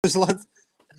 Scousers, lad.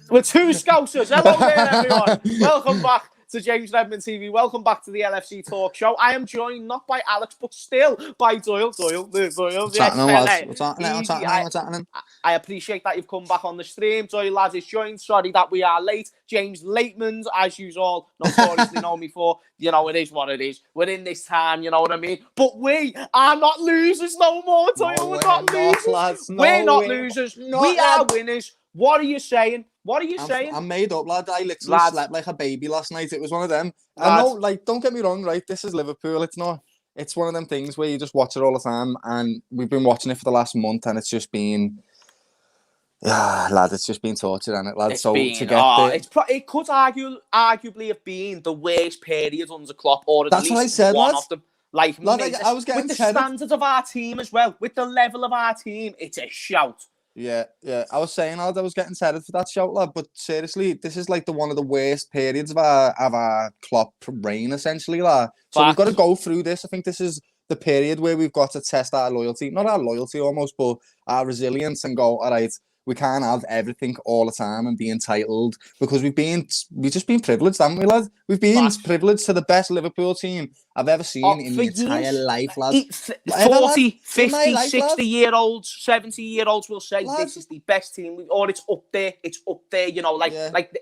We're two Scousers. Hello there, everyone. Welcome back to James Redmond TV. Welcome back to the LFC Talk Show. I am joined not by Alex, but still by Doyle. What's happening? I appreciate that you've come back on the stream. Doyle, lads, is joined. Sorry that we are late. James Lateman, as you all notoriously know me for. You know, it is what it is. We're in this time, you know what I mean? But we are not losers no more, Doyle. No, we're not losers. Lads. We're not losers. We are winners. What are you saying? What are you saying? I'm made up, lad. I literally slept like a baby last night. It was one of them. I know, like, don't get me wrong, right? This is Liverpool. It's not. It's one of them things where you just watch it all the time, and we've been watching it for the last month, and it's just been, lad, it's just been torture, and lad. It's so been, to get it could arguably have been the worst period under Klopp, or at least what I said, one lad. of them. Like, lad, I was getting with the standards of our team as well, with the level of our team, it's a shout. Yeah. I was saying, lad, I was getting excited for that shout, lad. But seriously, this is like one of the worst periods of our Klopp reign, essentially, lad. So we've got to go through this. I think this is the period where we've got to test our loyalty, not our loyalty almost, but our resilience, and go, all right, we can't have everything all the time and be entitled, because we've just been privileged, haven't we, lad? We've been privileged to the best Liverpool team I've ever seen in my entire life, lad. 40, 50, 60-year-olds, 70-year-olds will say this is the best team, or it's up there, you know, like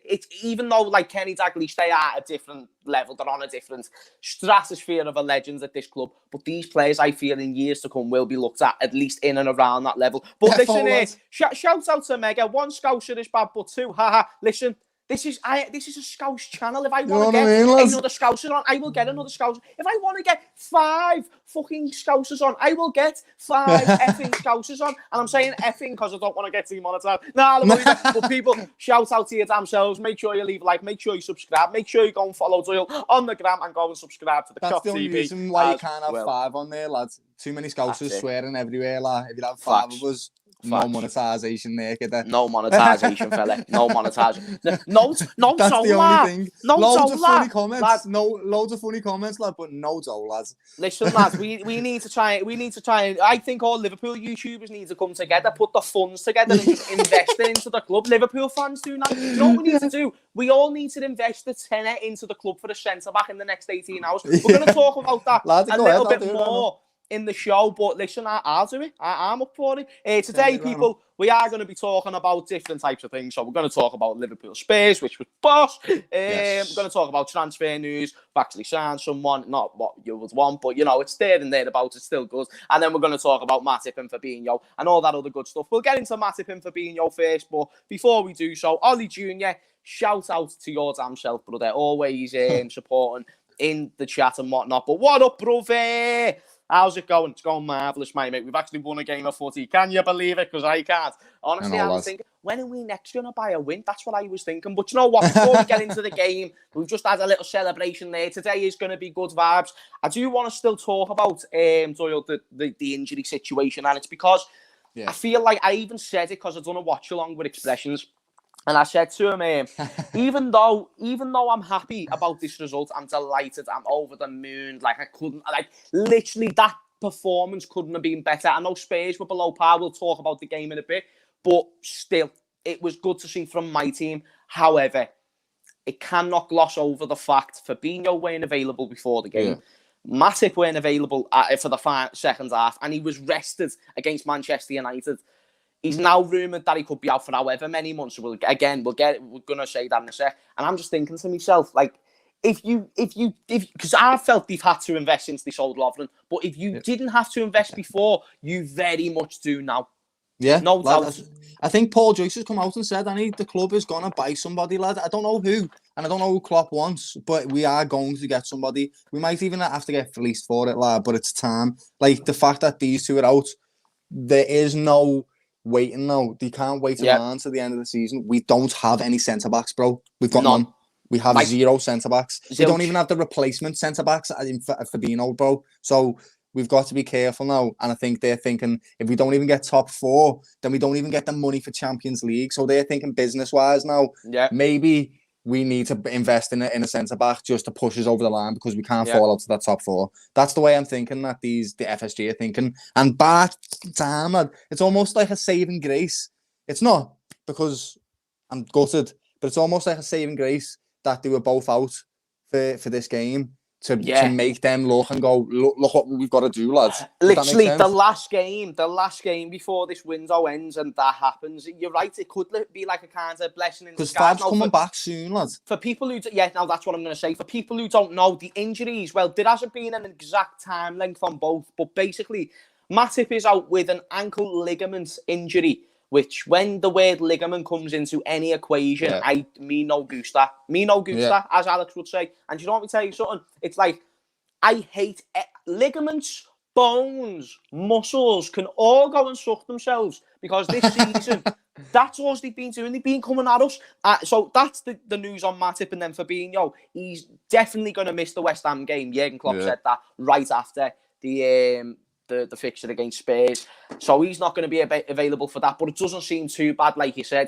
it's, even though like Kenny Dalglish, they are at a different level, they're on a different stratosphere of a legends at this club, but these players, I feel, in years to come will be looked at least in and around that level. But listen here, shout out to Mega. One Scouser is bad, but two, listen, this is a Scouse channel. If I want to get another Scouser on, I will get another Scouser. If I want to get 5 fucking Scousers on, I will get 5 effing Scousers on. And I'm saying effing because I don't want to get demonetized. But people, shout out to your damn selves. Make sure you leave a like. Make sure you subscribe. Make sure you go and follow Doyle on the gram and go and subscribe to the Cock TV. That's the only reason why you can't have 5 on there, lads. Too many Scousers swearing everywhere, lad. If you have 5 of us, no monetization there, kid. No monetization, fella. No monetization. No, that's the only thing. No, loads of funny comments, lads. Loads of funny comments, lad. But no dough, lads. Listen, lads, we need to try. I think all Liverpool YouTubers need to come together, put the funds together, and just invest into the club. Liverpool fans do now. You know what we need to do? We all need to invest the tenner into the club for a centre back in the next 18 hours. We're going to talk about that a little bit more in the show, but listen, I'll do it. I'm up for it. Today, people, we are going to be talking about different types of things. So we're going to talk about Liverpool Spurs, which was boss. We're going to talk about transfer news. We've actually signed someone, not what you would want, but, you know, it's there and thereabouts. It's still good. And then we're going to talk about Matip and Fabinho and all that other good stuff. We'll get into Matip and Fabinho first, but before we do so, Ollie Jr., shout out to your damn self, brother. Always supporting in the chat and whatnot. But what up, brother? How's it going? It's going marvellous, mate. We've actually won a game of footy. Can you believe it? Because I can't. Honestly, I was thinking, when are we next going to buy a win? That's what I was thinking. But you know what? Before we get into the game, we've just had a little celebration there. Today is going to be good vibes. I do want to still talk about Doyle, the injury situation. And it's because I feel like I even said it because I've done a watch-along with Expressions. And I said to him, even though I'm happy about this result, I'm delighted, I'm over the moon. Like, literally that performance couldn't have been better. I know Spurs were below par. We'll talk about the game in a bit. But still, it was good to see from my team. However, it cannot gloss over the fact Fabinho weren't available before the game. Matip weren't available for the second half. And he was rested against Manchester United. He's now rumoured that he could be out for however many months. We're going to say that in a sec. And I'm just thinking to myself, like, if because I felt they've had to invest since they sold Lovren, but if you didn't have to invest before, you very much do now. Yeah, no doubt. I think Paul Joyce has come out and said, the club is going to buy somebody, lad. I don't know who, and I don't know who Klopp wants, but we are going to get somebody. We might even have to get released for it, lad, but it's time. Like, the fact that these two are out, there is no waiting now. They can't wait around to the end of the season. We don't have any centre-backs, bro. We've got none. We have 0 centre-backs. We don't even have the replacement centre-backs in Fabinho, bro. So we've got to be careful now. And I think they're thinking, if we don't even get top 4, then we don't even get the money for Champions League. So they're thinking business-wise now. Yeah. Maybe we need to invest in a centre-back just to push us over the line because we can't fall out to that top 4. That's the way I'm thinking that the FSG are thinking. And by time, it's almost like a saving grace. It's not, because I'm gutted, but it's almost like a saving grace that they were both out for this game to make them look and go, look what we've got to do, lads. Does Literally, that make the last game before this window ends and that happens. You're right, it could be like a kind of blessing in disguise. Because Fab's coming back soon, lads. For people who, now that's what I'm going to say. For people who don't know, the injuries, well, there hasn't been an exact time length on both, but basically, Matip is out with an ankle ligament injury, which when the word ligament comes into any equation, me no gusta, as Alex would say. And you know what me tell you something? It's like, I hate ligaments, bones, muscles can all go and suck themselves because this season, that's all they've been doing. They've been coming at us. So that's the news on Matip. And then Fabinho, he's definitely going to miss the West Ham game. Jurgen Klopp said that right after the fixture against Spurs. So he's not going to be available for that. But it doesn't seem too bad, like you said.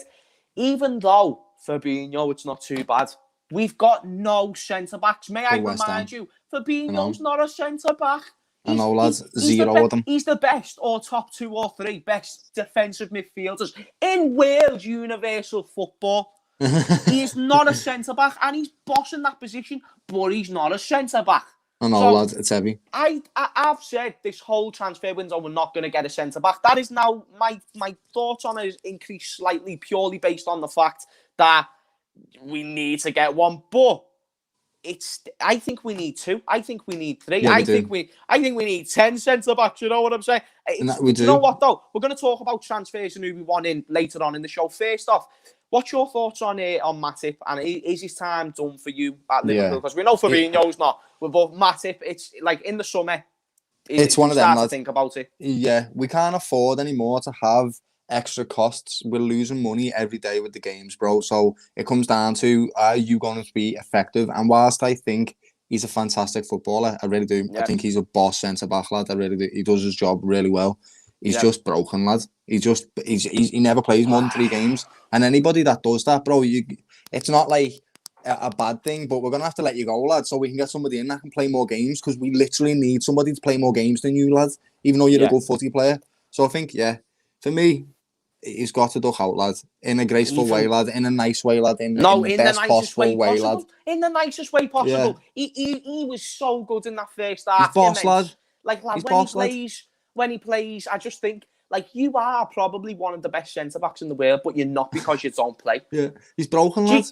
Even though Fabinho, it's not too bad. We've got no centre-backs. May I remind you, Fabinho's not a centre-back. I know, lads. Zero of them. He's the best or top 2 or 3 best defensive midfielders in world universal football. He is not a centre-back, and he's bossing that position, but he's not a centre-back. I know, lads. It's heavy. I've said this whole transfer window we're not going to get a centre-back. That is now my thoughts on it is increased slightly purely based on the fact that we need to get one, but I think we need 2. I think we need 3. I think we need 10 centre backs. You know what I'm saying? We do. You know what though? We're going to talk about transfers and who we want in later on in the show. First off, what's your thoughts on Matip? And is his time done for you at Liverpool? Because we know Fabinho's not. But Matip, it's like in the summer. It's one of them. To think about it. Yeah, we can't afford anymore to have extra costs. We're losing money every day with the games, bro. So it comes down to, are you going to be effective? And whilst I think he's a fantastic footballer, I really do. I think he's a boss centre-back, lad. I really do. He does his job really well. He's just broken, lad. He never plays more than 3 games. And anybody that does that, bro, it's not like a bad thing, but we're going to have to let you go, lad, so we can get somebody in that can play more games, because we literally need somebody to play more games than you, lad, even though you're a good footy player. So I think, for me, he's got to duck out, lad, in a graceful way, lad, in a nice way, lad, in the best possible way, lad. In the nicest way possible. He was so good in that first half. He's boss, lad. Like, lad, when he plays, I just think, like, you are probably one of the best centre-backs in the world, but you're not because you don't play. He's broken, lad.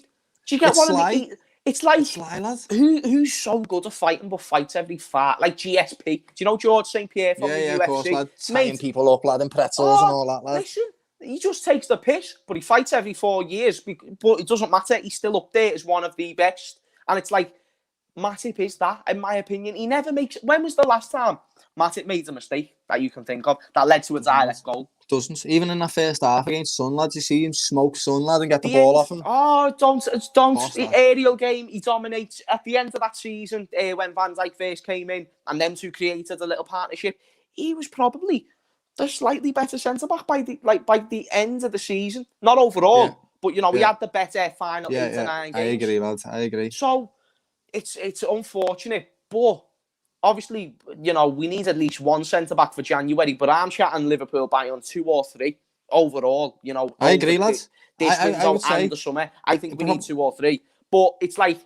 Do you get what I mean? It's like, sly, lad. Who's so good at fighting but fights every fight? Like GSP. Do you know George St. Pierre from the UFC? Of course, lad. Tying people up, lad, and pretzels and all that, lad. Listen, he just takes the piss, but he fights every 4 years. But it doesn't matter. He's still up there as one of the best. And it's like, Matip is that, in my opinion. He never makes... When was the last time Matip made a mistake that you can think of that led to a direct goal? Doesn't. Even in the first half against Sun, lad, you see him smoke Sun, lad, and get the ball off him. Oh, don't. The aerial game, he dominates. At the end of that season, when Van Dijk first came in, and them two created a little partnership, he was probably the slightly better centre-back by the end of the season. Not overall, but, he had the better final 8 to 9 games. I agree, lad. I agree. So, it's unfortunate, but... Obviously, we need at least 1 centre-back for January, but I'm chatting Liverpool buying on 2 or 3 overall, I agree, lads. This window and the summer. I think we need 2 or 3. But it's like,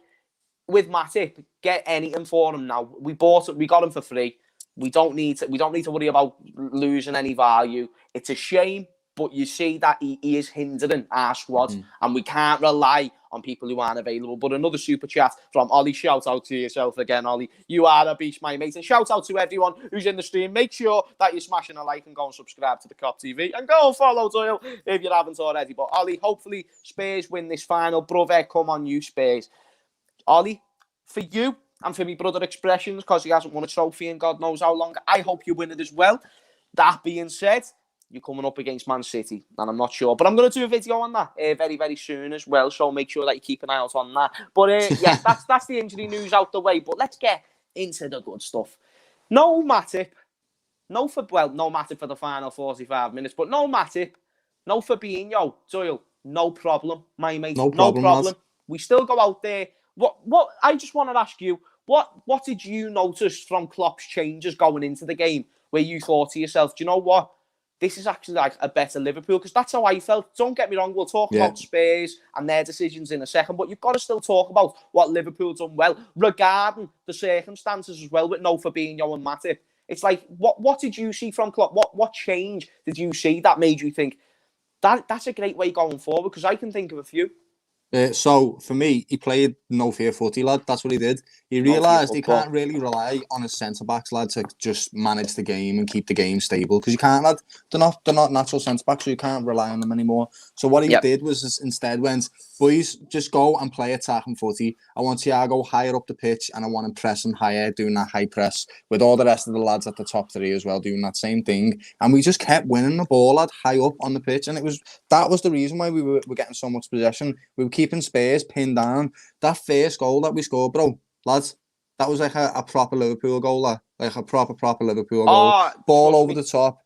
with Matip, get anything for him now. We got him for free. We don't need to worry about losing any value. It's a shame, but you see that he is hindering our squad, and we can't rely on people who aren't available. But another super chat from Ollie. Shout out to yourself again, Ollie. You are a beast, my mate. And shout out to everyone who's in the stream. Make sure that you're smashing a like and go and subscribe to the Cop TV. And go and follow Doyle if you haven't already. But Ollie, hopefully Spurs win this final. Brother, come on you, Spurs. Ollie, for you and for me brother Expressions, because he hasn't won a trophy in God knows how long, I hope you win it as well. That being said, you're coming up against Man City, and I'm not sure. But I'm going to do a video on that very, very soon as well, so make sure that you keep an eye out on that. But that's the injury news out the way. But let's get into the good stuff. No Matip for the final 45 minutes, but no Matip, no Fabinho, Doyle, no problem, my mate, no problem. We still go out there. What? I just want to ask you, what did you notice from Klopp's changes going into the game, where you thought to yourself, do you know what? this is actually like a better Liverpool, because that's how I felt. Don't get me wrong, we'll talk about Spurs and their decisions in a second, but you've got to still talk about what Liverpool done well, regarding the circumstances as well, with no Fabinho and Matip. It's like, what did you see from Klopp? What change did you see that made you think that's a great way going forward? Because I can think of a few. So for me, he played no fear footy, lad. That's what he did. He realised he can't really rely on his centre backs, lad, to just manage the game and keep the game stable, because you can't, lad. They're not natural centre backs, so you can't rely on them anymore. So what he did was instead went, boys, just go and play attacking footy. I want Thiago higher up the pitch, and I want him pressing higher, doing that high press, with all the rest of the lads at the top three as well doing that same thing. And we just kept winning the ball, lad, high up on the pitch, and that was the reason why we were getting so much possession. We were keeping Spurs pinned down. That first goal that we scored, bro, lads, that was like a proper Liverpool goal, lad. Like a proper Liverpool goal. Ball over the top.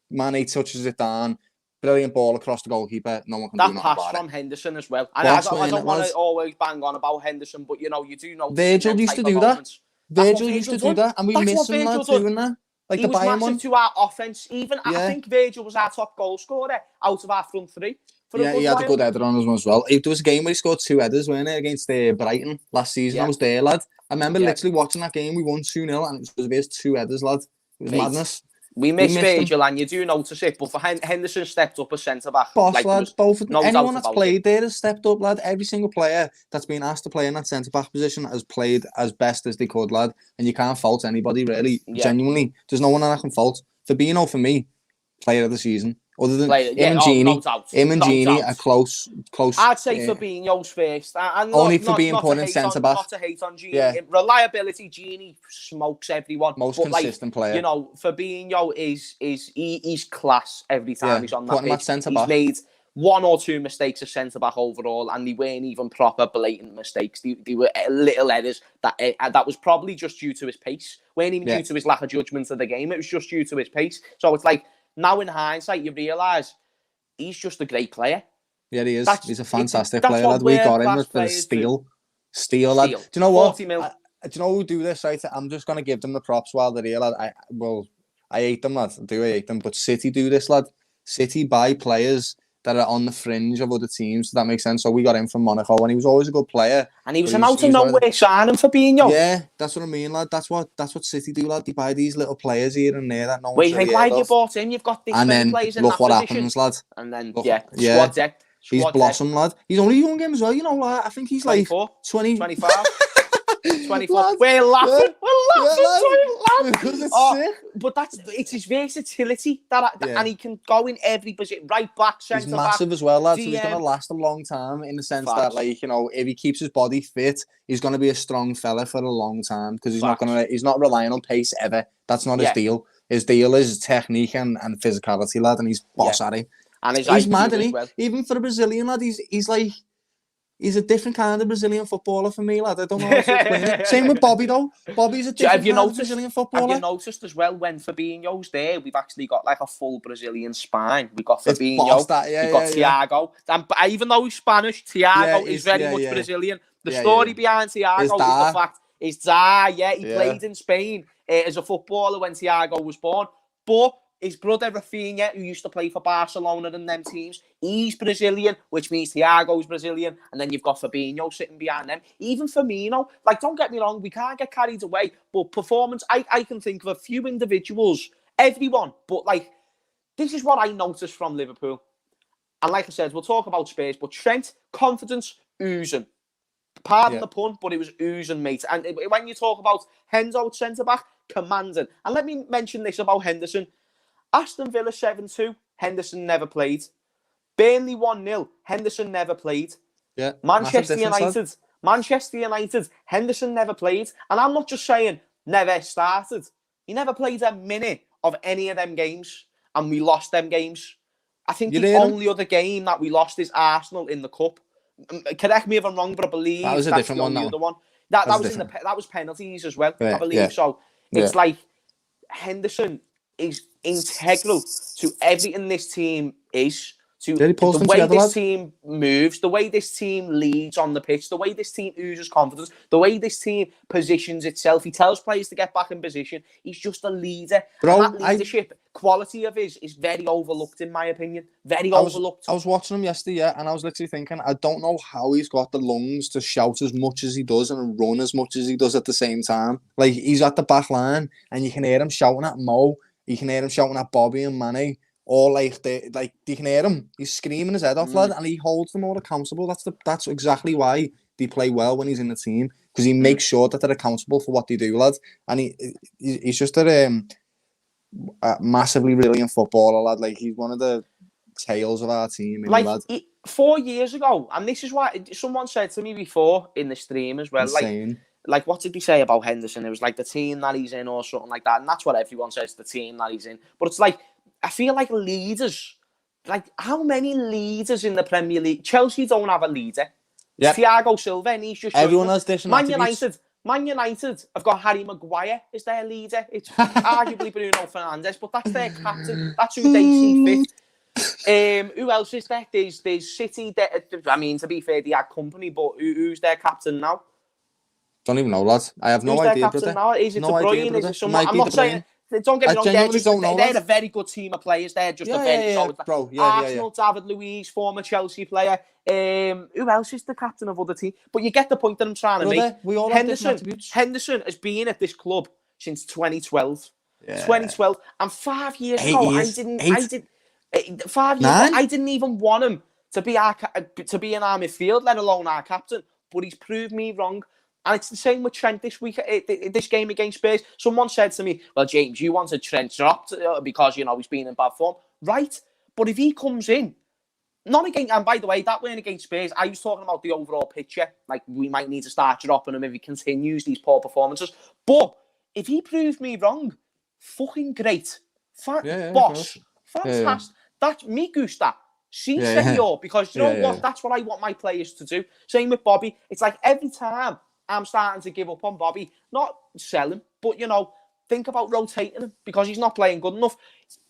Mane touches it down. Brilliant ball across the goalkeeper. No one can do nothing about it. That pass from Henderson as well. And I don't want to always bang on about Henderson, but you do know Virgil used to do that. Virgil used to do that, and we miss him, lad, doing that. Like he the was Bayern massive one. to our offense. Even I think Virgil was our top goal scorer out of our front three. Yeah, he had a good header on us as well. There was a game where he scored 2 headers, weren't it, against Brighton last season. I was there, lad. I remember literally watching that game. We won 2-0, and it was because of his 2 headers, lad. It was madness. We missed Virgil, and you do notice it, but for Henderson stepped up as centre-back. Boss, lad, both of them. Anyone that's played there has stepped up, lad. Every single player that's been asked to play in that centre-back position has played as best as they could, lad. And you can't fault anybody, really. Genuinely. There's no one that I can fault. Fabinho, for me, player of the season. Other than him and Gini are close. I'd say Fabinho's first. Only for being put in centre-back. Not to hate on Gini. Yeah. Reliability, Gini smokes everyone. Most consistent player. Fabinho he's class every time he's on that pitch. Centre-back. He's made 1 or 2 mistakes as centre-back overall, and they weren't even proper blatant mistakes. They were little errors that was probably just due to his pace. Weren't even due to his lack of judgment of the game. It was just due to his pace. So it's like, now in hindsight, you realise he's just a great player. Yeah, he is. He's a fantastic player, lad. We got him with the steal, lad. Do you know what? Do you know who do this, right? I'm just going to give them the props while they're here, lad. I hate them, lad. I hate them. But City do this, lad. City buy players that are on the fringe of other teams. Does that make sense? So we got him from Monaco, and he was always a good player. And he was an out-of-nowhere signing for Fabinho. Yeah, that's what I mean, lad. That's what City do, lad. They buy these little players here and there that no one's really why have you bought him? You've got these many players in that position. And then look what happens, lad. And then, squad depth. He's blossomed, lad. He's only young as well, you know, lad. I think he's 24, like 20... 25. 24. We're laughing. Because it's sick. But it's his versatility and he can go in every position. Right back, centre back. He's massive as well, lad. So he's going to last a long time in the sense that, like, if he keeps his body fit, he's going to be a strong fella for a long time, because he's not relying on pace ever. That's not his deal. His deal is technique and physicality, lad, and he's boss at it. And he's mad, isn't he? Well. Even for a Brazilian, lad, he's like... He's a different kind of Brazilian footballer for me, lad. I don't know how to explain it. Same with Bobby, though. Bobby's a different kind of Brazilian footballer. Have you noticed as well, when Fabinho's there, we've actually got like a full Brazilian spine. We've got Fabinho, we've got Thiago. And even though he's Spanish, Thiago is very much Brazilian. The story behind Thiago is the fact his dad, he played in Spain as a footballer when Thiago was born. But his brother Rafinha, who used to play for Barcelona and them teams, he's Brazilian, which means Thiago's Brazilian, and then you've got Fabinho sitting behind them. Even Firmino, like, don't get me wrong, we can't get carried away, but performance, I can think of a few individuals, everyone, but like, this is what I noticed from Liverpool. And like I said, we'll talk about Spurs, but Trent, confidence, oozing. Pardon the pun, but it was oozing, mate. And when you talk about Hendo at centre-back, commanding. And let me mention this about Henderson. Aston Villa 7-2, Henderson never played. Burnley 1-0, Henderson never played. Yeah, Manchester United, Henderson never played. And I'm not just saying never started. He never played a minute of any of them games. And we lost them games. I think the only other game that we lost is Arsenal in the Cup. Correct me if I'm wrong, but I believe that was a different one. Other one. That was penalties as well, I believe. So it's like Henderson is integral to everything this team is, to Yeah, he pulls the them way together, this lad. team moves, the way this team leads on the pitch, the way this team oozes confidence, the way this team positions itself. He tells players to get back in position. He's just a leader. Bro, and that leadership quality of his is very overlooked, in my opinion. Very I overlooked. was watching him yesterday, yeah, and I was literally thinking, I don't know how he's got the lungs to shout as much as he does and run as much as he does at the same time. Like, he's at the back line, and you can hear him shouting at Mo, you can hear him shouting at Bobby and Manny, or you can hear him. He's screaming his head off, lad, and he holds them all accountable. That's exactly why they play well when he's in the team, because he makes sure that they're accountable for what they do, lad. And he's just a massively brilliant footballer, lad. Like, he's one of the tails of our team, Like, lad. 4 years ago, and this is why someone said to me before in the stream as well, Insane. like what did he say about Henderson? It was like the team that he's in or something like that, and that's what everyone says, the team that he's in. But it's like, I feel like leaders, like how many leaders in the Premier League? Chelsea don't have a leader. It's Thiago Silva, and he's just everyone has different attributes. Man United have got Harry Maguire as their leader. It's arguably Bruno Fernandes, but that's their captain. That's who they see fit. Who else is there? There's City. I mean, to be fair, they had company, but who's their captain now? Don't even know, lads. I have no Who's idea, their captain now? Is it De Bruyne? Is it someone? I'm not saying. Don't get me wrong. They're a very good team of players. They're just a very solid. Bro, Arsenal, David Luiz, former Chelsea player. Who else is the captain of other team? But you get the point that I'm trying to make. We all have different attributes. Henderson has been at this club since 2012. 2012, and 5 years ago, I didn't even want him to be in our midfield, let alone our captain. But he's proved me wrong. And it's the same with Trent this week, this game against Spurs. Someone said to me, well, James, you wanted Trent dropped because, he's been in bad form. Right. But if he comes in, not against, and by the way, that win against Spurs, I was talking about the overall picture. Like, we might need to start dropping him if he continues these poor performances. But if he proved me wrong, fucking great. Boss. Fantastic. That's me, Gusta. See, senor, because you know what? That's what I want my players to do. Same with Bobby. It's like every time I'm starting to give up on Bobby, not sell him, but, think about rotating him because he's not playing good enough.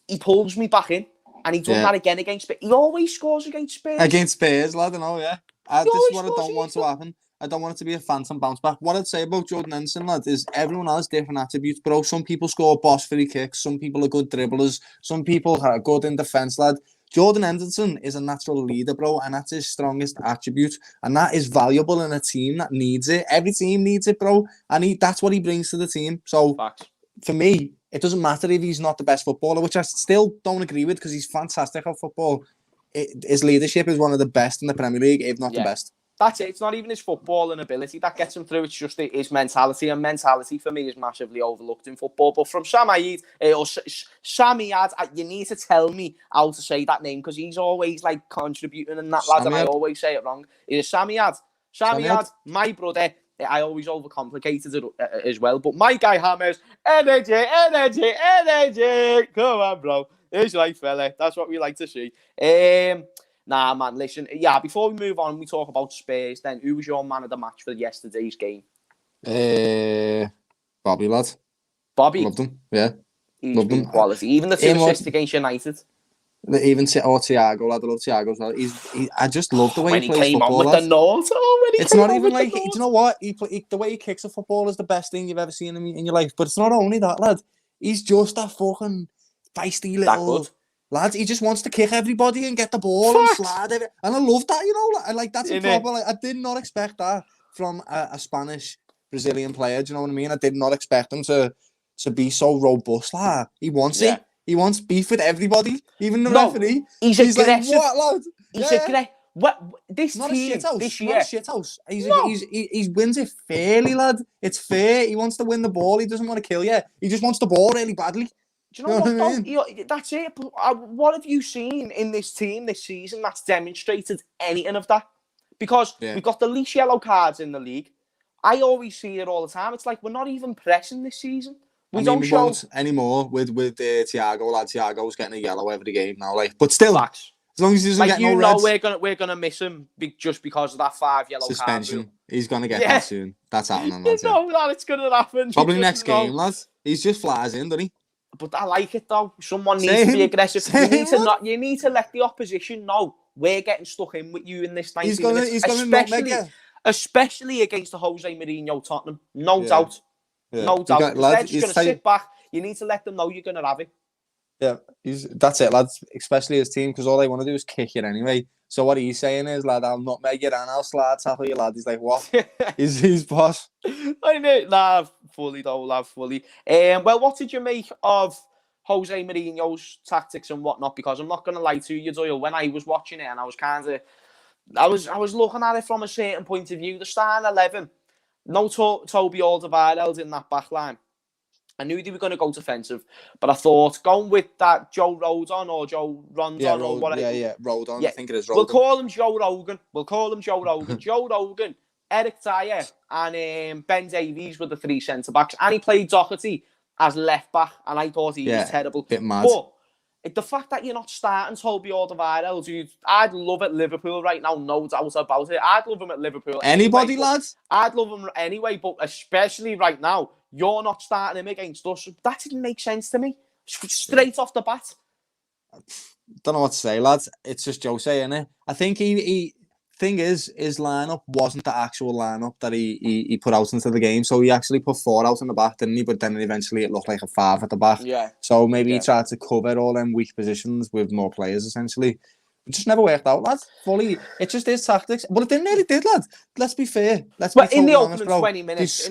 He pulls me back in, and he's done that again against Spurs. He always scores against Spurs. Against Spurs, lad, I know, yeah. This is what I don't want to happen. I don't want it to be a phantom bounce back. What I'd say about Jordan Henderson, lad, is everyone has different attributes, bro. Some people score boss free kicks, some people are good dribblers, some people are good in defence, lad. Jordan Henderson is a natural leader, bro, and that's his strongest attribute, and that is valuable in a team that needs it. Every team needs it, bro, and that's what he brings to the team. So, for me, it doesn't matter if he's not the best footballer, which I still don't agree with because he's fantastic at football. His leadership is one of the best in the Premier League, if not the best. That's it. It's not even his footballing ability that gets him through. It's just his mentality. And mentality, for me, is massively overlooked in football. But from Samiad, you need to tell me how to say that name because he's always, contributing in that, lad, and I always say it wrong. Is it Samiad? Samiad, my brother. I always overcomplicated it as well. But my guy hammers, energy. Come on, bro. It's right, fella. That's what we like to see. Nah, man, listen. Yeah, before we move on, we talk about Spurs, then who was your man of the match for yesterday's game? Bobby, lad. Bobby? Loved him, yeah. He's been quality. Even the 2 assists against United. Even Thiago, lad. I love Thiago as well. I just love the way he plays came football. On with the nose. It's not even like, do you know what? The way he kicks a football is the best thing you've ever seen in your life. But it's not only that, lad. He's just a fucking feisty little... Lads, he just wants to kick everybody and get the ball and slide it. And I love that, that's a proper... I did not expect that from a Spanish Brazilian player, do you know what I mean? I did not expect him to be so robust. He wants it. He wants beef with everybody, even the referee. He's aggressive. Like, what, lad? He's aggressive. This not team, a shithouse. This year... Not a shithouse. He wins it fairly, lad. It's fair. He wants to win the ball. He doesn't want to kill you. He just wants the ball really badly. Do you know what? I mean? That's it. What have you seen in this team this season that's demonstrated anything of that? Because we've got the least yellow cards in the league. I always see it all the time. It's like we're not even pressing this season. We won't anymore with Thiago. Lad, Thiago's getting a yellow every game now. But still, as long as he doesn't get no reds, we're gonna miss him just because of that 5 yellow suspension. Card He's gonna get that soon. That's happening. Lads, that it's gonna happen. Probably next game, lads. He's just flies in, doesn't he? But I like it though. Someone needs to be aggressive. You need to let the opposition know we're getting stuck in with you in this 90 minutes. He's gonna nutmeg you. Especially against the Jose Mourinho Tottenham. No doubt. Yeah. No doubt. They're just going to sit back. You need to let them know you're going to have it. Yeah, that's it, lads. Especially his team, because all they want to do is kick it anyway. So what he's saying is, lad, I'll nutmeg you and I'll slide tackle you, lad. He's like, what? he's boss. I know, nah, fully though, lad, fully. Well, what did you make of Jose Mourinho's tactics and whatnot? Because I'm not going to lie to you, Doyle. When I was watching it, and I was I was looking at it from a certain point of view. The starting 11, no Toby Alderweireld in that back line. I knew they were going to go defensive, but I thought going with that Joe Rodon or Joe Rondon or whatever. Rodon. Yeah. I think it is Rodon. We'll call him Joe Rogan. Joe Rogan, Eric Dyer, and Ben Davies were the 3 centre backs, and he played Doherty as left back, and I thought he was terrible. Bit mad. But the fact that you're not starting Toby Alderweireld, dude, I'd love at Liverpool right now, no doubt about it. I'd love him at Liverpool. Anybody, lads? I'd love him anyway, but especially right now, you're not starting him against us. That didn't make sense to me. Straight off the bat. Don't know what to say, lads. It's just Joe saying it. I think thing is, his lineup wasn't the actual lineup that he put out into the game. So he actually put 4 out in the back, didn't he? But then eventually it looked like a 5 at the back. Yeah. So maybe he tried to cover all them weak positions with more players, essentially. It just never worked out, lads. Fully, it just is tactics. But it didn't really did, lads. Let's be fair. But in the opening 20 minutes,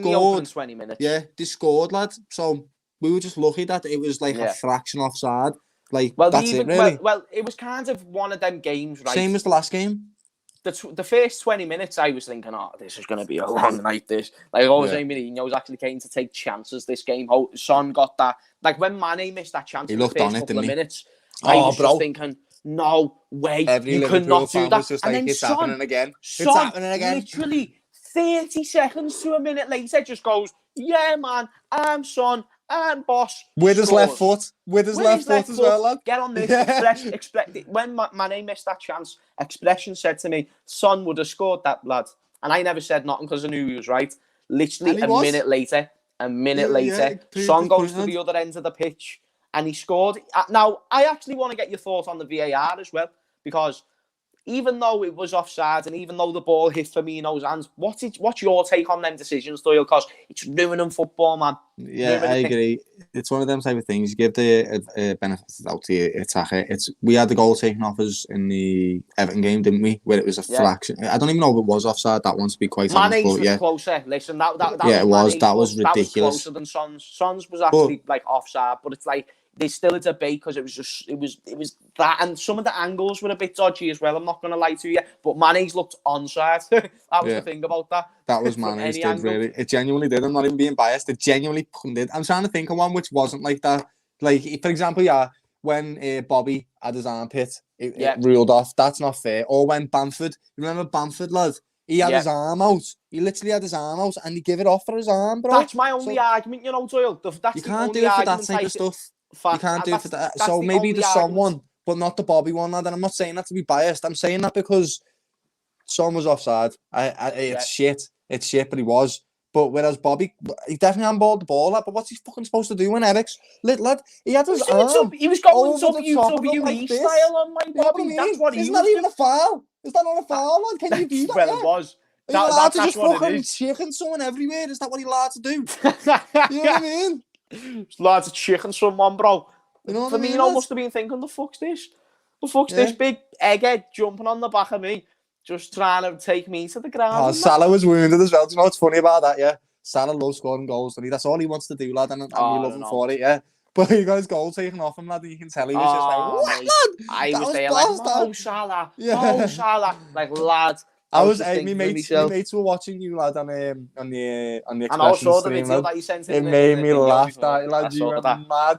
Yeah, they scored, lads. So we were just lucky that it was like a fraction offside. Like, that's it, really. Well, it was kind of one of them games, right? Same as the last game. The first 20 minutes, I was thinking, this is going to be a long night, this. Like, Jose Mourinho was actually keen to take chances this game. Son got that. Like, when Mane missed that chance in the first couple of minutes, I was just thinking, no way, you could not do that. Just like, and then it's happening again. Literally 30 seconds to a minute later, just goes, yeah, man, I'm Son, I'm boss. With his left foot. With his left foot as well, lad. Get on this. When Mane missed that chance, Expression said to me, Son would have scored that, lad. And I never said nothing because I knew he was right. Literally a minute later, Son goes to the other end of the pitch and he scored. Now, I actually want to get your thought on the VAR as well, because even though it was offside and even though the ball hit Firmino's hands, what's your take on them decisions, Doyle? Because it's ruining football, man. Yeah, I agree. It's one of them type of things. You give the benefits out to your attacker. We had the goal taken off us in the Everton game, didn't we? Where it was a fraction. I don't even know if it was offside, that one, to be quite honest. Mane's was closer. Listen, that it was. That was ridiculous. That was closer than Son's. Son's was actually like offside, but it's like there's still a debate because it was that, and some of the angles were a bit dodgy as well. I'm not going to lie to you, but Mane's looked onside. That was the thing about that. That was Mane's did angle. Really. It genuinely did. I'm not even being biased. It genuinely did. I'm trying to think of one which wasn't like that. Like, for example, when Bobby had his armpit, it ruled off. That's not fair. Or when Bamford, you remember Bamford, lad? He had his arm out. He literally had his arm out, and he gave it off for his arm, bro. That's my only argument, Doyle. That's you can't do it for that type of stuff. You can't do it for that. So maybe the Son one, but not the Bobby one, lad. And I'm not saying that to be biased. I'm saying that because Son was offside. It's shit. It's shit, but he was. But whereas Bobby, he definitely handballed the ball, lad. But what's he fucking supposed to do when Eric's lad? He had his arm. He was going WWE style on my Bobby. That's what he was. Isn't that even a foul? Is that not a foul, lad? Can you do that? Well, it was. He's allowed to just fucking chicken someone everywhere. Is that what he's allowed to do? You know what I mean? Lads of chicken someone, bro. You know what I mean? Firmino must have been thinking, the fuck's this? The fuck's this big egghead jumping on the back of me, just trying to take me to the ground? Salah was wounded as well. Do you know what's funny about that, yeah? Salah loves scoring goals, and that's all he wants to do, lad, and we love him for it, yeah? But he got his goal taken off him, lad, and you can tell he was just like, what, lad? I was there like, Salah, Salah. Like, lad. My mates were watching you, lad, on the Expression and I saw the video that you sent in. It made me laugh, lad. You were mad.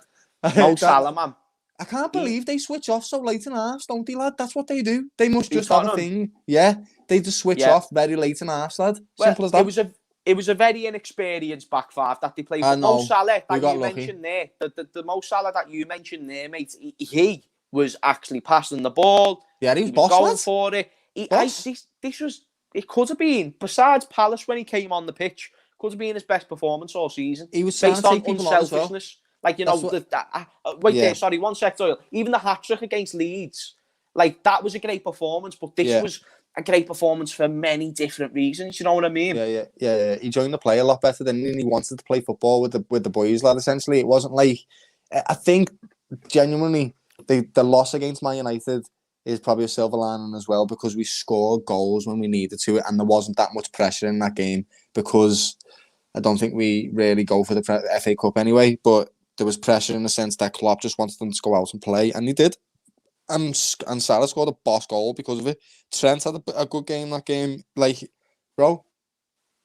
No Salah, man. I can't believe they switch off so late in halves, don't they, lad? That's what they do. They must just have a thing. Yeah, they just switch off very late in halves, lad. Simple as that. It was a very inexperienced back five that they played. Mo Salah that you mentioned there, the Mo Salah that you mentioned there, mate, he was actually passing the ball. Yeah, he was going for it. It could have been, besides Palace when he came on the pitch, could have been his best performance all season. He was based on unselfishness. Like, you know, wait there, sorry, 1 sec, Doyle. Even the hat-trick against Leeds, like, that was a great performance, but this was a great performance for many different reasons, you know what I mean? Yeah. He joined the play a lot better than he wanted to play football with the boys, lad, essentially. It wasn't like... I think, genuinely, the loss against Man United is probably a silver lining as well, because we scored goals when we needed to, and there wasn't that much pressure in that game, because I don't think we really go for the FA Cup anyway, but there was pressure in the sense that Klopp just wanted them to go out and play, and he did. And Salah scored a boss goal because of it. Trent had a good game that game. Like, bro,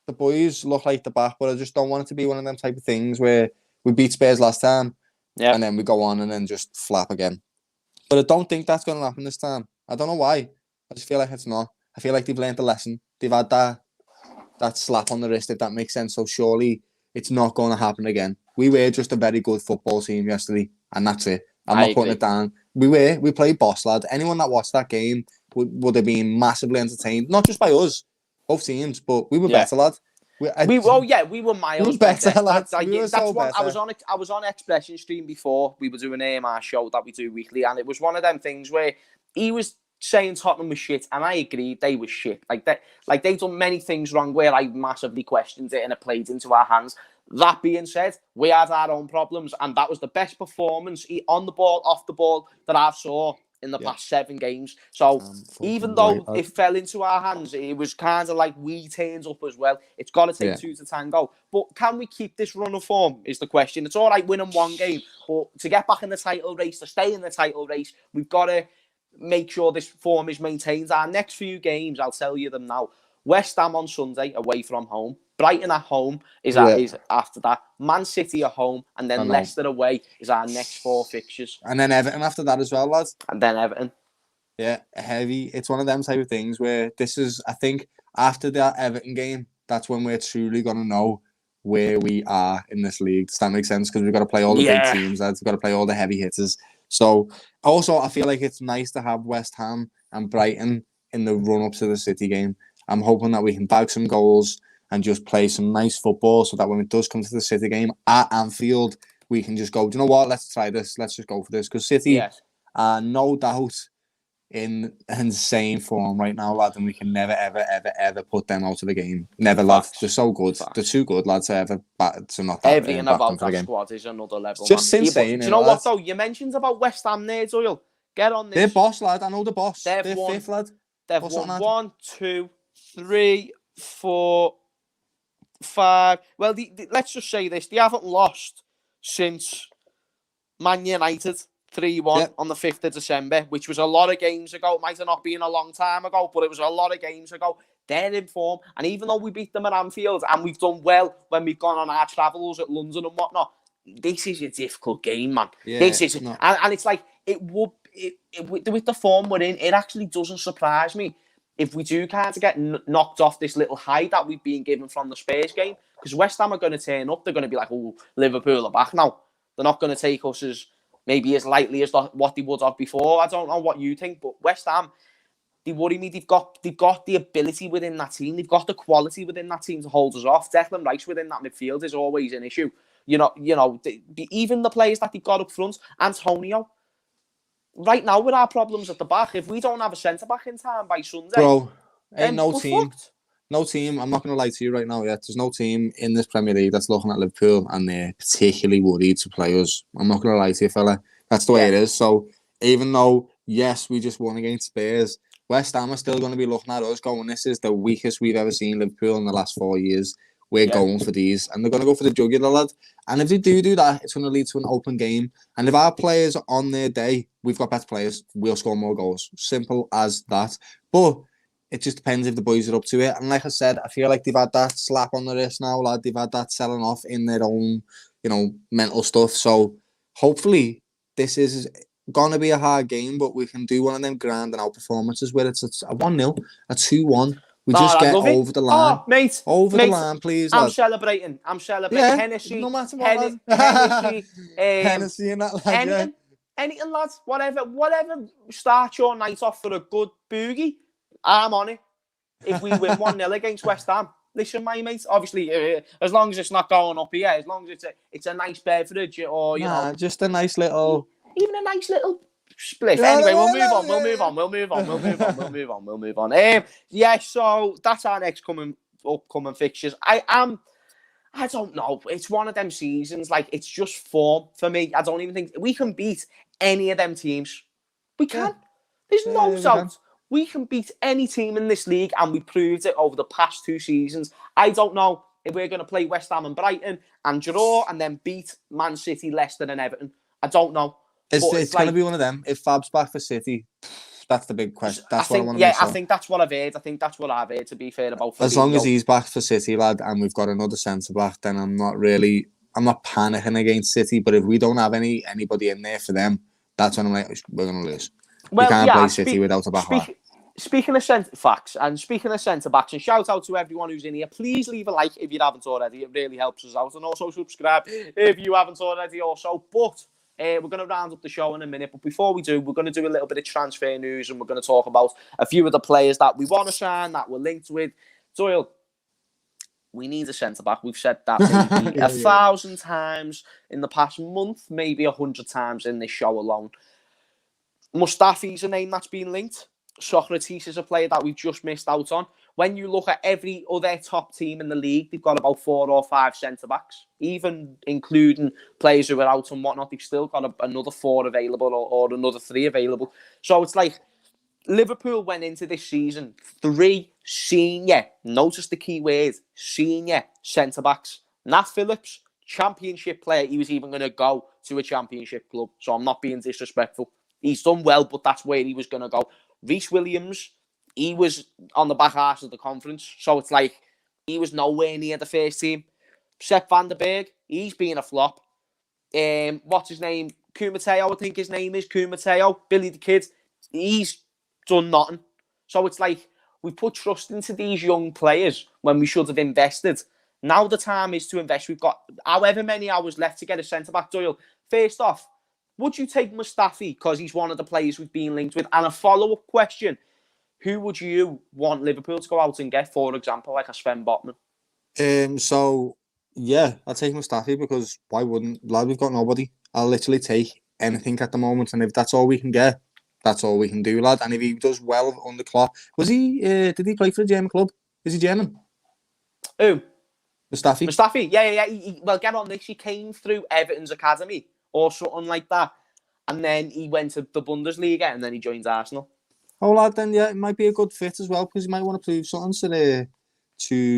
the boys look like the back, but I just don't want it to be one of them type of things where we beat Spurs last time, and then we go on and then just flap again. But I don't think that's going to happen this time. I don't know why. I just feel like it's not. I feel like they've learned a lesson. They've had that slap on the wrist, if that makes sense. So surely it's not going to happen again. We were just a very good football team yesterday, and that's it. I'm not putting it down. We played boss, lad. Anyone that watched that game would have been massively entertained. Not just by us, both teams, but we were better, lad. We were miles better, lads. I was on Expression Stream before. We were doing an AMR show that we do weekly, and it was one of them things where he was saying Tottenham was shit, and I agreed they were shit. Like they done many things wrong where I massively questioned it, and it played into our hands. That being said, we had our own problems, and that was the best performance on the ball, off the ball that I've saw in the past 7 games. So even though it fell into our hands, it was kind of like we turned up as well. It's got to take 2 to tango. But can we keep this run of form is the question. It's all right winning 1 game, but to get back in the title race, to stay in the title race, we've got to make sure this form is maintained. Our next few games, I'll tell you them now. West Ham on Sunday, away from home. Brighton at home is after that. Man City at home, and then Leicester away is our next 4 fixtures. And then Everton after that as well, lads. And then Everton. Yeah, heavy. It's one of them type of things where this is, I think, after that Everton game, that's when we're truly going to know where we are in this league. Does that make sense? Because we've got to play all the big teams, lads. We've got to play all the heavy hitters. So, also, I feel like it's nice to have West Ham and Brighton in the run-up to the City game. I'm hoping that we can bag some goals and just play some nice football so that when it does come to the City game at Anfield, we can just go, do you know what? Let's try this. Let's just go for this. Because City are no doubt in insane form right now, lad, and we can never, ever, ever, ever put them out of the game. Never, lad. They're so good. They're too good, lads, to not everything about that squad is another level. It's just insane. Do you know what, though? You mentioned about West Ham there, Doyle. Get on this. They're boss, lad. I know the boss. They're won, 5th, lad. They've won 1, 2, 3, 4, 5. Well, let's just say this. They haven't lost since Man United 3-1 on the 5th of December, which was a lot of games ago. It might have not been a long time ago, but it was a lot of games ago. They're in form. And even though we beat them at Anfield and we've done well when we've gone on our travels at London and whatnot, this is a difficult game, man. Yeah, this is, and it's like, with the form we're in, it actually doesn't surprise me if we do kind of get knocked off this little high that we've been given from the Spurs game. Because West Ham are going to turn up. They're going to be like, oh, Liverpool are back now. They're not going to take us as lightly as what they would have before. I don't know what you think, but West Ham, they worry me. They've got the ability within that team. They've got the quality within that team to hold us off. Declan Rice within that midfield is always an issue. You know, even the players that they've got up front, Antonio. Right now, with our problems at the back, if we don't have a centre-back in time by Sunday... Bro, ain't no team. Fucked. No team, I'm not going to lie to you right now yet. There's no team in this Premier League that's looking at Liverpool and they're particularly worried to play us. I'm not going to lie to you, fella. That's the way it is. So, even though, yes, we just won against Spurs, West Ham are still going to be looking at us going, this is the weakest we've ever seen Liverpool in the last 4 years. We're going for these. And they're going to go for the jugular, lad. And if they do that, it's going to lead to an open game. And if our players are on their day, we've got better players, we'll score more goals. Simple as that. But it just depends if the boys are up to it. And like I said, I feel like they've had that slap on the wrist now, lad. They've had that selling off in their own, mental stuff. So hopefully this is going to be a hard game, but we can do one of them grinding out performances where it's a 1-0, a 2-1. We just get over the line. Oh, mate. The line, please, lad. I'm celebrating. Yeah, Hennessy. No matter what, Hennessy. Hennessy and that, lad, anything, lads. Whatever starts your night off for a good boogie, I'm on it. If we win 1-0 against West Ham, listen, my mate. Obviously, as long as it's not going up here, as long as it's a nice beverage, or you know, just a nice little, even a nice little spliff. Yeah, Anyway, no, we'll no, move on. yeah, We'll move yeah. on. We'll move on. We'll move on. We'll move on. We'll move on. Yeah. So that's our next upcoming fixtures. I don't know. It's one of them seasons. Like, it's just form for me. I don't even think we can beat any of them teams. We can. Yeah. There's no we doubt. can. We can beat any team in this league, and we proved it over the past 2 seasons. I don't know if we're going to play West Ham and Brighton and draw and then beat Man City, Leicester and Everton. I don't know. It's like, going to be one of them. If Fab's back for City, that's the big question. That's what I want to make sure. I think that's what I've heard. I think that's what I've heard, to be fair, about Fabinho. As long as he's back for City, lad, and we've got another centre-back, then I'm not panicking against City. But if we don't have anybody in there for them, that's when I'm like, we're going to lose. We can't play City without a back. Speaking of centre-backs, and shout out to everyone who's in here. Please leave a like if you haven't already. It really helps us out. And also subscribe if you haven't already also. But we're going to round up the show in a minute. But before we do, we're going to do a little bit of transfer news, and we're going to talk about a few of the players that we want to sign, that we're linked with. Doyle, we need a centre-back. We've said that maybe 1,000 times in the past month, maybe 100 times in this show alone. Mustafi's a name that's been linked. Socrates is a player that we've just missed out on. When you look at every other top team in the league, they've got about 4 or 5 centre-backs. Even including players who are out and whatnot, they've still got another 4 available or another 3 available. So it's like Liverpool went into this season 3 senior, notice the key word, senior centre-backs. Nat Phillips, championship player, he was even going to go to a championship club. So I'm not being disrespectful. He's done well, but that's where he was going to go. Reece Williams, he was on the back half of the conference. So it's like, he was nowhere near the first team. Sepp van der Berg, he's been a flop. What's his name? Kumateo, I think his name is. Kumateo, Billy the Kid. He's done nothing. So it's like, we put trust into these young players when we should have invested. Now the time is to invest. We've got however many hours left to get a centre-back. Doyle, first off, would you take Mustafi because he's one of the players we've been linked with? And a follow-up question, who would you want Liverpool to go out and get, for example, like a Sven Botman? So, yeah, I'll take Mustafi because why wouldn't? Lad, we've got nobody. I'll literally take anything at the moment. And if that's all we can get, that's all we can do, lad. And if he does well under Klopp, did he play for a German club? Is he German? Who? Mustafi. Yeah. Well, get on this. He came through Everton's academy or something like that. And then he went to the Bundesliga and then he joined Arsenal. Oh, lad, then, yeah, it might be a good fit as well because he might want to prove something to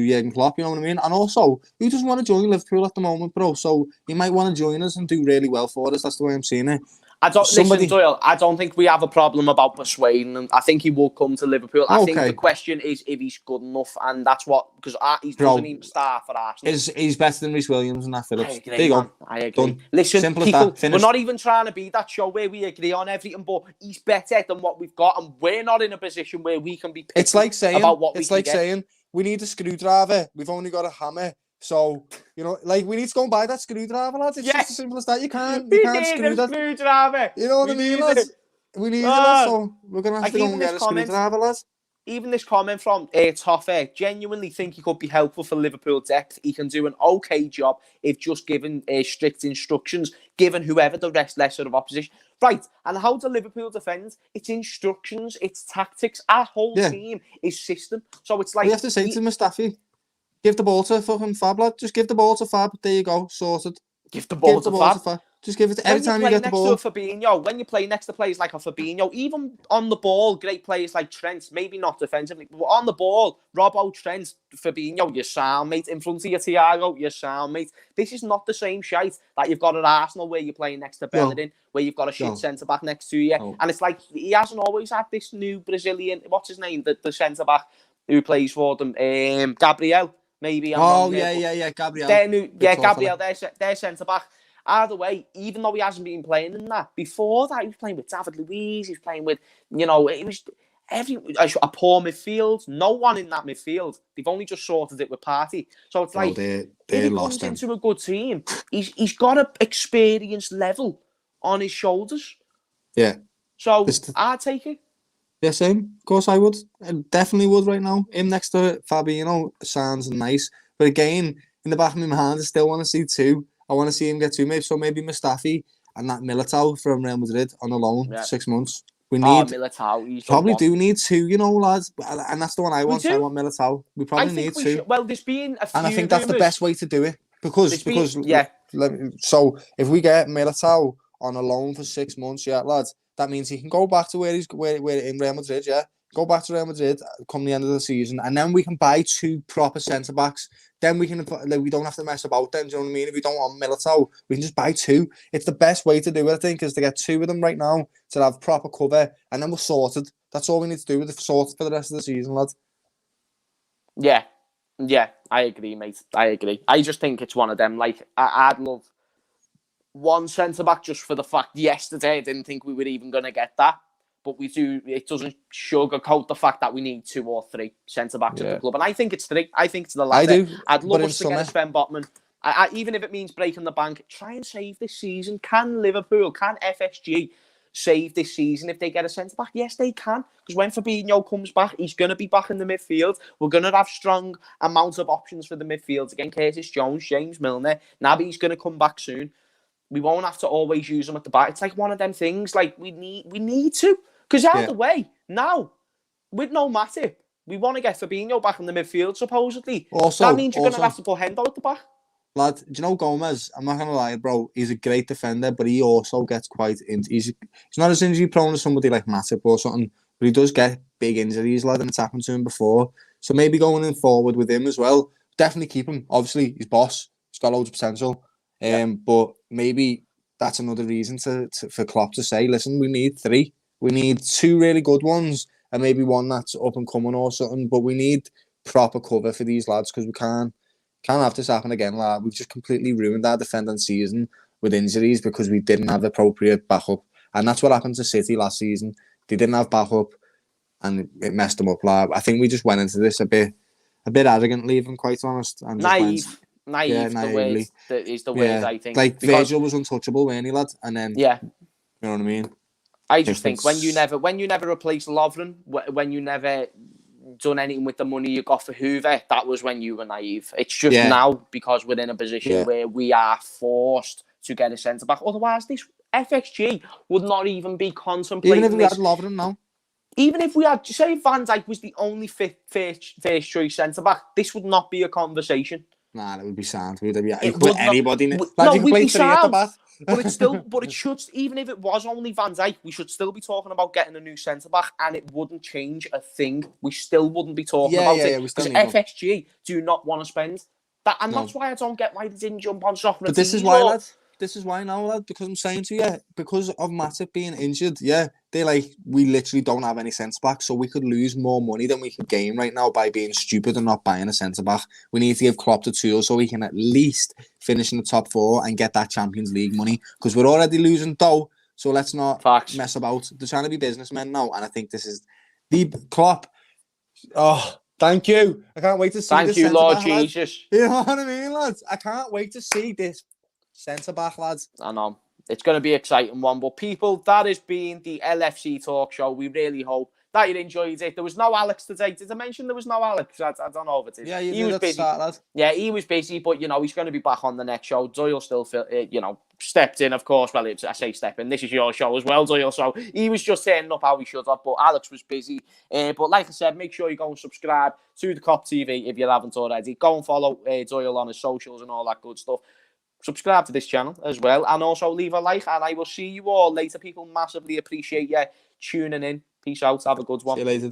Jurgen Klopp, you know what I mean? And also, who doesn't want to join Liverpool at the moment, bro? So he might want to join us and do really well for us. That's the way I'm seeing it. Listen, Doyle, I don't think we have a problem about persuading him. I think he will come to Liverpool. I think the question is if he's good enough, and that's what, because he doesn't even start for Arsenal. He's better than Reece Williams and Nat Phillips. I agree, there you go. I agree. Done. Listen, simple people, as that. We're not even trying to be that show where we agree on everything, but he's better than what we've got, and we're not in a position where we can be picky about what we can get. Saying, we need a screwdriver, we've only got a hammer. So, you know, like, we need to go and buy that screwdriver, lads. It's just as simple as that. You can't screw that. Screwdriver. You know what I mean, lads? We need it, so we're going to have to go and get a screwdriver, lads. Even this comment from Toffer, genuinely think he could be helpful for Liverpool depth. He can do an okay job if just given strict instructions, given whoever the lesser of opposition. Right, and how do Liverpool defend? It's instructions, it's tactics. Our whole team is system. So it's like... We have to say to Mustafi, give the ball to fucking Fab, lad. Just give the ball to Fab. There you go. Sorted. Give the ball to Fab. Just give it to every time you get the ball. When you play next to players like a Fabinho, even on the ball, great players like Trent, maybe not defensively, but on the ball, Robbo, Trent, Fabinho, you're sound, mate. In front of your Thiago, you're sound, mate. This is not the same shite that you've got at Arsenal where you're playing next to Bellerin, where you've got a shit centre-back next to you. And it's like, he hasn't always had this new Brazilian, what's his name, the centre-back who plays for them, Gabriel. Maybe I'm wrong there, Gabriel. Gabriel, their centre-back. Either way, even though he hasn't been playing in that, before that, he was playing with David Luiz, he was playing with, it was a poor midfield. No one in that midfield. They've only just sorted it with Partey. So it's like, if he comes into a good team, he's got an experience level on his shoulders. Yeah. So I'd take it. Yeah, same. Of course I would. I definitely would right now. Him next to Fabinho sounds nice. But again, in the back of my mind, I still want to see two. I want to see him get two. Maybe so. Maybe Mustafi and that Militao from Real Madrid on a loan for Yeah. 6 months. We Oh, need Militao, he's the probably one. do need two, lads. And that's the one I We want. So I do. want Militao. We I probably need think we two. should. Well, there's been a And I few think that's the rumours. best way to do it because Yeah. so if we get Militao on a loan for 6 months, yeah, lads, that means he can go back to where in Real Madrid, yeah, go back to Real Madrid come the end of the season, and then we can buy two proper centre backs. Then we can we don't have to mess about. Then, do you know what I mean? If we don't want Militao, we can just buy two. It's the best way to do it, I think, is to get two of them right now to have proper cover, and then we're sorted. That's all we need to do. With sorted for the rest of the season, lads. Yeah. Yeah, I agree, mate. I agree. I just think it's one of them. Like, I'd love one centre back just for the fact yesterday I didn't think we were even going to get that. But we do. It doesn't sugarcoat the fact that we need 2 or 3 centre backs at the club, and I think it's 3. I think it's the latter. I do. I'd love us to get a Sven Botman. Even if it means breaking the bank, try and save this season. Can Liverpool, can FSG save this season if they get a centre back? Yes, they can. Because when Fabinho comes back, he's going to be back in the midfield. We're going to have strong amounts of options for the midfield again. Curtis Jones, James Milner, Naby's going to come back soon. We won't have to always use them at the back. It's like one of them things. Like we need to. Because out of the way, now, with no Matip, we want to get Fabinho back in the midfield, supposedly. Also, that means you're going to have to put Hendo at the back. Lad, do you know Gomez? I'm not going to lie, bro. He's a great defender, but he also gets quite... He's not as injury prone as somebody like Matip or something, but he does get big injuries, lad, and it's happened to him before. So maybe going in forward with him as well. Definitely keep him. Obviously, he's boss. He's got loads of potential. But maybe that's another reason for Klopp to say, listen, we need 3. We need 2 really good ones and maybe one that's up and coming or something. But we need proper cover for these lads because we can't have this happen again, lad. We've just completely ruined our defending season with injuries because we didn't have appropriate backup. And that's what happened to City last season. They didn't have backup and it messed them up, lad. I think we just went into this a bit arrogantly, if I'm quite honest. And Naive. Naively. The word, I think. Like, because Virgil was untouchable, weren't he, lad? And then, you know what I mean? I just think when you never replace Lovren, when you never done anything with the money you got for Hoover, that was when you were naive. It's just now because we're in a position where we are forced to get a centre back. Otherwise, this FXG would not even be contemplating. Even if we had Lovren now. Even if we had, say, Van Dijk was the only first choice centre back, this would not be a conversation. Nah, that would be sound. You could put anybody in it. No, you can play 3 at the back. But it should, even if it was only Van Dijk, we should still be talking about getting a new centre back, and it wouldn't change a thing. We still wouldn't be talking about it because FSG do not want to spend that, and that's why I don't get why they didn't jump on Sofra. But this is why, lad. This is why now, lad. Because I'm saying to you, because of Matip being injured, they're like, we literally don't have any centre back, so we could lose more money than we could gain right now by being stupid and not buying a centre back. We need to give Klopp the tools so we can at least finish in the top 4 and get that Champions League money. Because we're already losing dough, so let's not mess about. They're trying to be businessmen now, and I think this is the Klopp. Oh, thank you. I can't wait to see this. Thank you, Lord Jesus. You know what I mean, lads? I can't wait to see this centre back, lads. I know. It's going to be an exciting one. But people, that has been the LFC talk show. We really hope that you enjoyed it. There was no Alex today. Did I mention there was no Alex? I don't know if it is. Yeah, he was busy. Yeah, he was busy, but, he's going to be back on the next show. Doyle still, stepped in, of course. Well, I say step in. This is your show as well, Doyle. So he was just turning up how he should have, but Alex was busy. But like I said, make sure you go and subscribe to the Cop TV if you haven't already. Go and follow Doyle on his socials and all that good stuff. Subscribe to this channel as well, and also leave a like, and I will see you all later. People massively appreciate you tuning in. Peace out. Have a good one. See you later.